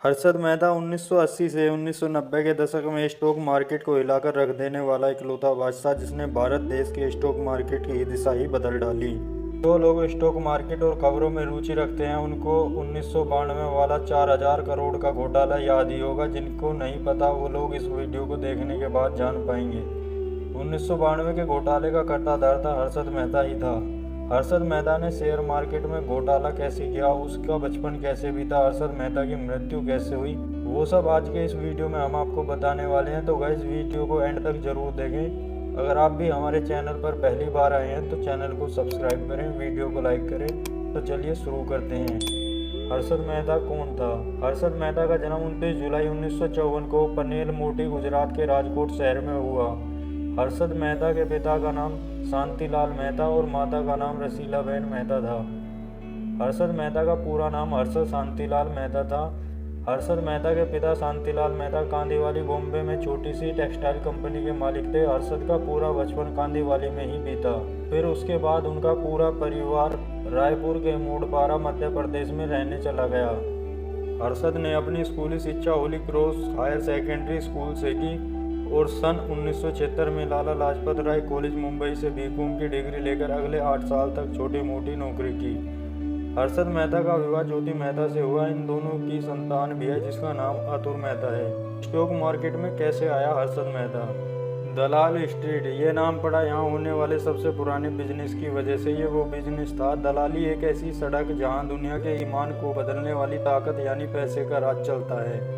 हर्षद मेहता 1980 से 1990 के दशक में स्टॉक मार्केट को हिलाकर रख देने वाला इकलौता बादशाह जिसने भारत देश के स्टॉक मार्केट की दिशा ही बदल डाली। जो लोग स्टॉक मार्केट और खबरों में रुचि रखते हैं उनको 1992 वाला 4000 करोड़ का घोटाला याद ही होगा। जिनको नहीं पता वो लोग इस वीडियो को देखने के बाद जान पाएंगे। 1992 के घोटाले का कर्ताधर्ता हर्षद मेहता ही था। हर्षद मेहता ने शेयर मार्केट में घोटाला कैसे किया, उसका बचपन कैसे बीता, हर्षद मेहता की मृत्यु कैसे हुई, वो सब आज के इस वीडियो में हम आपको बताने वाले हैं। तो गाइस वीडियो को एंड तक जरूर देखें। अगर आप भी हमारे चैनल पर पहली बार आए हैं तो चैनल को सब्सक्राइब करें, वीडियो को लाइक करें। तो चलिए शुरू करते हैं। हर्षद मेहता कौन था? हर्षद मेहता का जन्म 29 जुलाई 1954 को पनेल मोटी गुजरात के राजकोट शहर में हुआ। हर्षद मेहता के पिता का नाम शांतिलाल मेहता और माता का नाम रसीलाबेन मेहता था। हर्षद मेहता का पूरा नाम हर्षद शांतिलाल मेहता था। हर्षद मेहता के पिता शांतिलाल मेहता कांदीवाली बॉम्बे में छोटी सी टेक्सटाइल कंपनी के मालिक थे। हर्षद का पूरा बचपन कांदीवाली में ही बीता। फिर उसके बाद उनका पूरा परिवार रायपुर के मोड़पारा मध्य प्रदेश में रहने चला गया। हर्षद ने अपनी स्कूली शिक्षा Holy Cross Higher Secondary School से की और सन 1976 में लाला लाजपत राय कॉलेज मुंबई से बीकॉम की डिग्री लेकर अगले 8 साल तक छोटी मोटी नौकरी की। हर्षद मेहता का विवाह ज्योति मेहता से हुआ। इन दोनों की संतान भी है जिसका नाम अतुल मेहता है। स्टॉक मार्केट में कैसे आया हर्षद मेहता? दलाल स्ट्रीट ये नाम पड़ा यहाँ होने वाले सबसे पुराने बिजनेस की वजह से। ये वो बिजनेस था। दलाली एक ऐसी सड़क जहाँ दुनिया के ईमान को बदलने वाली ताकत यानी पैसे का राज चलता है।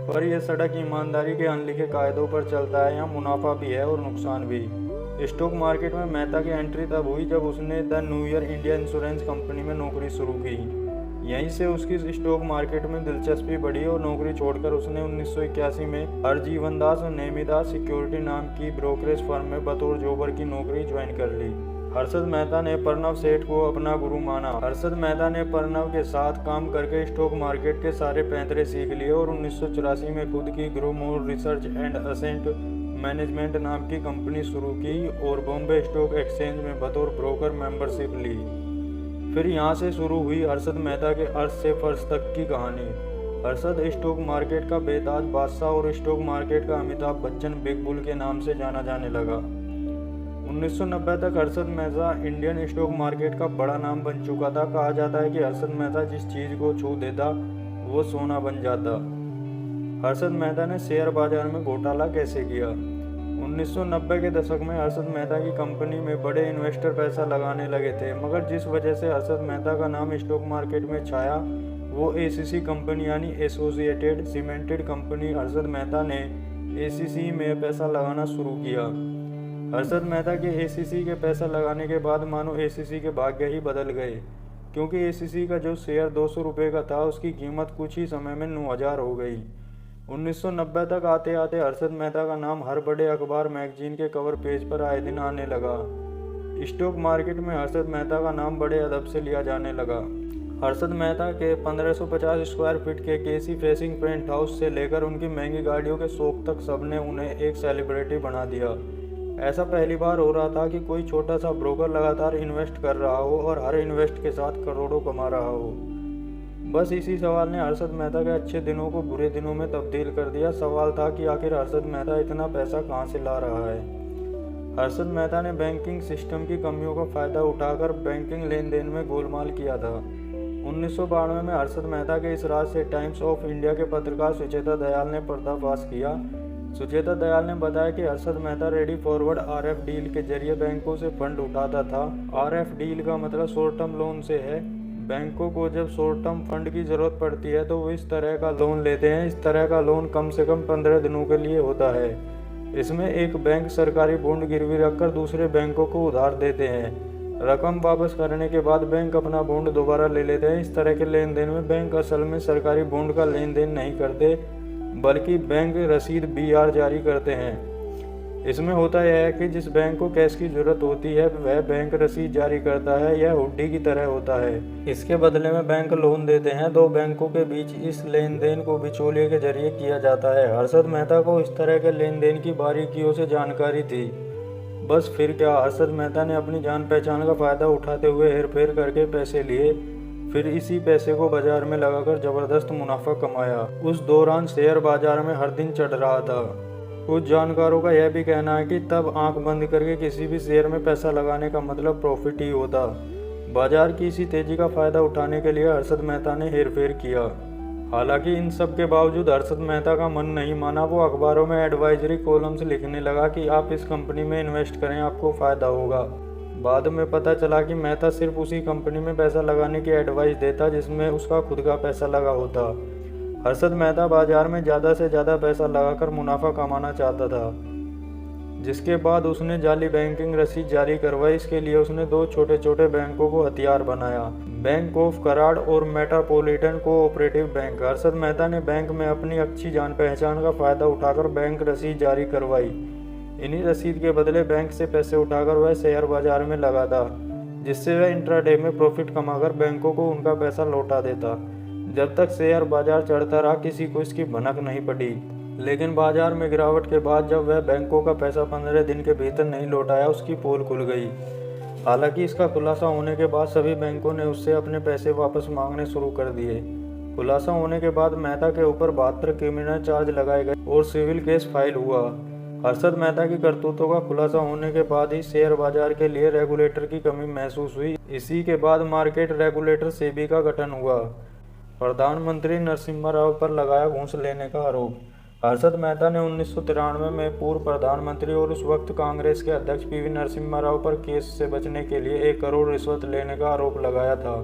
पर यह सड़क ईमानदारी के अनलिखे कायदों पर चलता है। यहाँ मुनाफा भी है और नुकसान भी। स्टॉक मार्केट में मेहता की एंट्री तब हुई जब उसने the new year India insurance company में नौकरी शुरू की। यहीं से उसकी स्टॉक मार्केट में दिलचस्पी बढ़ी और नौकरी छोड़कर उसने 1981 में हरजीवन दास नेमिदास सिक्योरिटी नाम की ब्रोकरेज फर्म में बतौर जॉबर की नौकरी ज्वाइन कर ली। हर्षद मेहता ने प्रणव सेठ को अपना गुरु माना। हर्षद मेहता ने प्रणव के साथ काम करके स्टॉक मार्केट के सारे पैंतरे सीख लिए और 1984 में खुद की Grow More Research and Ascent Management नाम की कंपनी शुरू की और बॉम्बे स्टॉक एक्सचेंज में बतौर ब्रोकर मेंबरशिप ली। फिर यहाँ से शुरू हुई हर्षद मेहता के अर्श से फर्श तक की कहानी। हर्षद स्टॉक मार्केट का बेताज बादशाह और स्टॉक मार्केट का अमिताभ बच्चन बिग बुल के नाम से जाना जाने लगा। 1990 तक Harshad Mehta Indian stock market का बड़ा नाम बन चुका था। कहा जाता है कि हर्षद मेहता जिस चीज़ को छू देता वो सोना बन जाता। हर्षद मेहता ने शेयर बाजार में घोटाला कैसे किया? 1990 के दशक में हर्षद मेहता की कंपनी में बड़े इन्वेस्टर पैसा लगाने लगे थे, मगर जिस वजह से हर्षद मेहता का नाम स्टॉक मार्केट में छाया वो एसीसी कंपनी यानी associated cemented company. Harshad Mehta ने एसीसी में पैसा लगाना शुरू किया। हर्षद मेहता के एसीसी के पैसा लगाने के बाद मानो एसीसी के भाग्य ही बदल गए, क्योंकि एसीसी का जो शेयर 200 रुपये का था उसकी कीमत कुछ ही समय में 9000 हो गई। 1990 तक आते आते हर्षद मेहता का नाम हर बड़े अखबार मैगजीन के कवर पेज पर आए दिन आने लगा। स्टॉक मार्केट में हर्षद मेहता का नाम बड़े अदब से लिया जाने लगा। हर्षद मेहता के 1550 स्क्वायर फीट के केसी फेसिंग पेंट हाउस से लेकर उनकी महंगी गाड़ियों के शौक तक सबने उन्हें एक सेलिब्रिटी बना दिया। ऐसा पहली बार हो रहा था कि कोई छोटा सा ब्रोकर लगातार इन्वेस्ट कर रहा हो और हर इन्वेस्ट के साथ करोड़ों कमा रहा हो। बस इसी सवाल ने हर्षद मेहता के अच्छे दिनों को बुरे दिनों में तब्दील कर दिया। सवाल था कि आखिर हर्षद मेहता इतना पैसा कहाँ से ला रहा है। हर्षद मेहता ने बैंकिंग सिस्टम की कमियों का फायदा उठाकर बैंकिंग लेन देन में गोलमाल किया था। 1992 में हर्षद मेहता के इस राज से टाइम्स ऑफ इंडिया के पत्रकार सुचेता दयाल ने पर्दाफाश किया। सुचेता दयाल ने बताया कि Harshad Mehta ready forward RF deal के जरिए बैंकों से फंड उठाता था। आरएफ डील का मतलब शॉर्ट टर्म लोन से है। बैंकों को जब शॉर्ट टर्म फंड की जरूरत पड़ती है तो वो इस तरह का लोन लेते हैं। इस तरह का लोन कम से कम 15 दिनों के लिए होता है। इसमें एक बैंक सरकारी बॉन्ड गिरवी रखकर दूसरे बैंकों को उधार देते हैं। रकम वापस करने के बाद बैंक अपना बॉन्ड दोबारा ले लेते हैं। इस तरह के लेन देन में बैंक असल में सरकारी बॉन्ड का लेन देन नहीं करते, बल्कि बैंक रसीद बीआर जारी करते हैं। इसमें होता यह है कि जिस बैंक को कैश की जरूरत होती है वह बैंक रसीद जारी करता है। यह हुंडी की तरह होता है। इसके बदले में बैंक लोन देते हैं। दो बैंकों के बीच इस लेन देन को बिचौलिए के जरिए किया जाता है। हर्षद मेहता को इस तरह के लेन देन की बारीकियों से जानकारी थी। बस फिर क्या, हर्षद मेहता ने अपनी जान पहचान का फायदा उठाते हुए हेरफेर करके पैसे लिए। फिर इसी पैसे को बाजार में लगाकर जबरदस्त मुनाफा कमाया। उस दौरान शेयर बाजार में हर दिन चढ़ रहा था। कुछ जानकारों का यह भी कहना है कि तब आंख बंद करके किसी भी शेयर में पैसा लगाने का मतलब प्रॉफिट ही होता। बाजार की इसी तेजी का फायदा उठाने के लिए हर्षद मेहता ने हेरफेर किया। हालांकि इन सब के बावजूद हर्षद मेहता का मन नहीं माना। वो अखबारों में एडवाइजरी कॉलम्स लिखने लगा कि आप इस कंपनी में इन्वेस्ट करें, आपको फ़ायदा होगा। बाद में पता चला कि मेहता सिर्फ उसी कंपनी में पैसा लगाने की एडवाइस देता जिसमें उसका खुद का पैसा लगा होता। हर्षद मेहता बाजार में ज़्यादा से ज़्यादा पैसा लगाकर मुनाफा कमाना चाहता था, जिसके बाद उसने जाली बैंकिंग रसीद जारी करवाई। इसके लिए उसने दो छोटे छोटे बैंकों को हथियार बनाया, बैंक ऑफ कराड़ और metropolitan cooperative bank. Harshad Mehta ने बैंक में अपनी अच्छी जान पहचान का फायदा उठाकर बैंक रसीद जारी करवाई। इन्हीं रसीद के बदले बैंक से पैसे उठाकर वह शेयर बाजार में लगाता, जिससे वह इंट्राडे में प्रॉफिट कमाकर बैंकों को उनका पैसा लौटा देता। जब तक शेयर बाजार चढ़ता रहा किसी को इसकी भनक नहीं पड़ी, लेकिन बाजार में गिरावट के बाद जब वह बैंकों का पैसा 15 दिन के भीतर नहीं लौटाया, उसकी पोल खुल गई। हालांकि इसका खुलासा होने के बाद सभी बैंकों ने उससे अपने पैसे वापस मांगने शुरू कर दिए। खुलासा होने के बाद मेहता के ऊपर 72 क्रिमिनल चार्ज लगाए गए और सिविल केस फाइल हुआ। हर्षद मेहता की करतूतों का खुलासा होने के बाद ही शेयर बाजार के लिए रेगुलेटर की कमी महसूस हुई। इसी के बाद मार्केट रेगुलेटर सेबी का गठन हुआ। प्रधानमंत्री नरसिम्हा राव पर लगाया घूस लेने का आरोप। हर्षद मेहता ने 1993 में पूर्व प्रधानमंत्री और उस वक्त कांग्रेस के अध्यक्ष पीवी नरसिम्हा राव पर केस से बचने के लिए 1 करोड़ रिश्वत लेने का आरोप लगाया था।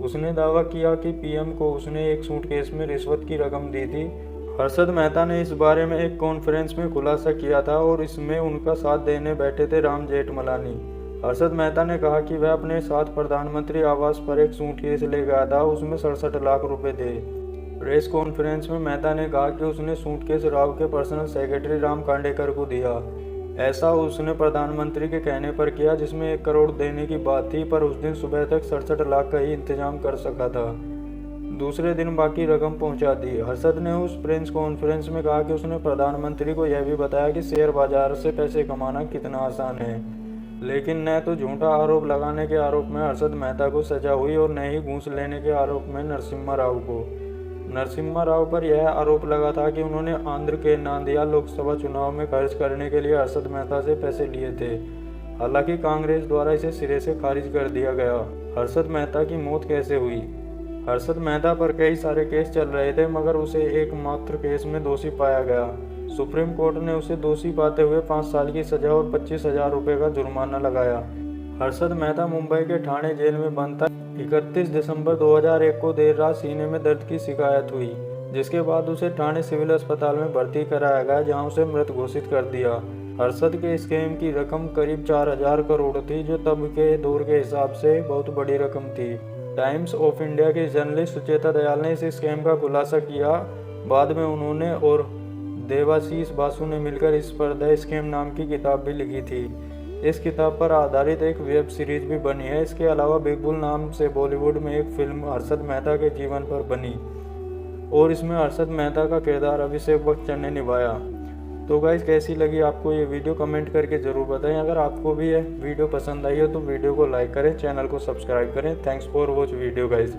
उसने दावा किया कि पीएम को उसने एक सूटकेस में रिश्वत की रकम दी थी। हर्षद मेहता ने इस बारे में एक कॉन्फ्रेंस में खुलासा किया था और इसमें उनका साथ देने बैठे थे राम जेठमलानी। हर्षद मेहता ने कहा कि वह अपने साथ प्रधानमंत्री आवास पर एक सूटकेस ले गया था, उसमें 67 लाख रुपए थे। प्रेस कॉन्फ्रेंस में मेहता ने कहा कि उसने सूटकेस राव के पर्सनल सेक्रेटरी राम कांडेकर को दिया। ऐसा उसने प्रधानमंत्री के कहने पर किया, जिसमें 1 करोड़ देने की बात थी, पर उस दिन सुबह तक 67 लाख का ही इंतजाम कर सका था। दूसरे दिन बाकी रकम पहुंचा दी। हर्षद ने उस प्रेस कॉन्फ्रेंस में कहा कि उसने प्रधानमंत्री को यह भी बताया कि शेयर बाजार से पैसे कमाना कितना आसान है। लेकिन न तो झूठा आरोप लगाने के आरोप में हर्षद मेहता को सजा हुई और न ही घूस लेने के आरोप में नरसिम्हा राव को। नरसिम्हा राव पर यह आरोप लगा था कि उन्होंने आंध्र के नांदिया लोकसभा चुनाव में खर्च करने के लिए हर्षद मेहता से पैसे लिए थे। हालांकि कांग्रेस द्वारा इसे सिरे से खारिज कर दिया गया। हर्षद मेहता की मौत कैसे हुई? हर्षद मेहता पर कई सारे केस चल रहे थे, मगर उसे एकमात्र केस में दोषी पाया गया। सुप्रीम कोर्ट ने उसे दोषी पाते हुए 5 साल की सजा और 25,000 रुपये का जुर्माना लगाया। हर्षद मेहता मुंबई के ठाणे जेल में बंद था। 31 दिसंबर 2001 को देर रात सीने में दर्द की शिकायत हुई, जिसके बाद उसे ठाणे सिविल अस्पताल में भर्ती कराया गया, जहां उसे मृत घोषित कर दिया। हर्षद के स्कैम की रकम करीब 4,000 करोड़ थी, जो तब के दौर के हिसाब से बहुत बड़ी रकम थी। टाइम्स ऑफ इंडिया के जर्नलिस्ट सुचेता दयाल ने इस स्कैम का खुलासा किया। बाद में उन्होंने और देवाशीष बासु ने मिलकर इस पर द स्कैम नाम की किताब भी लिखी थी। इस किताब पर आधारित एक वेब सीरीज भी बनी है। इसके अलावा बिग बुल नाम से बॉलीवुड में एक फिल्म हर्षद मेहता के जीवन पर बनी और इसमें हर्षद मेहता का किरदार अभिषेक बच्चन ने निभाया। तो गाइस, कैसी लगी आपको ये वीडियो कमेंट करके ज़रूर बताएं। अगर आपको भी ये वीडियो पसंद आई हो तो वीडियो को लाइक करें, चैनल को सब्सक्राइब करें। Thanks for watch video guys.